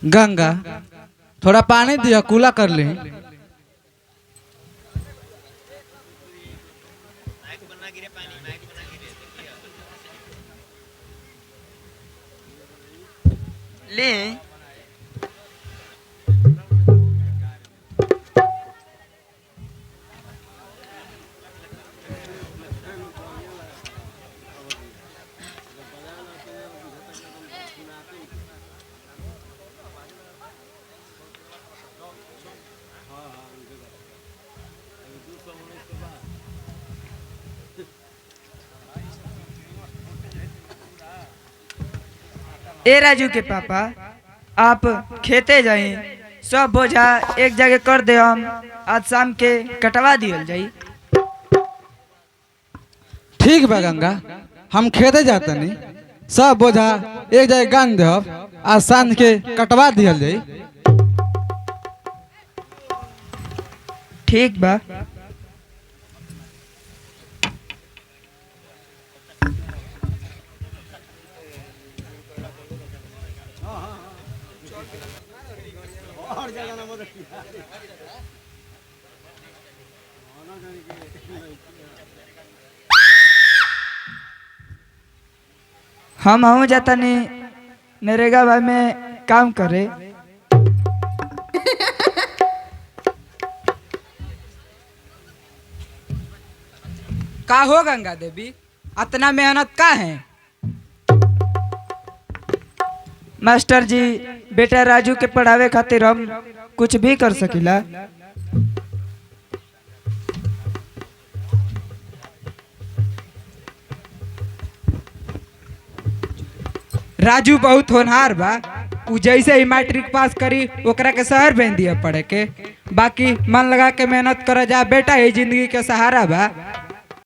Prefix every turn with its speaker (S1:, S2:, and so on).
S1: गंगा थोड़ा पानी दिया, कूला कर ले।
S2: ले ए राजू के पापा, आप खेते जाए, सब बोझा एक जगह कर दे, हम आज शाम के कटवा दियल जाई।
S1: ठीक बा गंगा, हम खेते जाते नहीं, सब बोझा एक जगह गान दे, आज सांझ के कटवा दियल जाई।
S2: ठीक बा। हम हूँ जाता नहीं नरेगा भाई में काम करे।
S3: का हो गंगा देवी, इतना मेहनत का है?
S2: मास्टर जी, बेटा राजू के पढ़ावे खातिर हम कुछ भी कर सकिला।
S3: राजू बहुत होनहार बा, उ जैसे ही मैट्रिक पास करी ओकरा के शहर भेज दिया पढ़े के। बाकी मन लगा के मेहनत कर जा बेटा, ये जिंदगी के सहारा बा।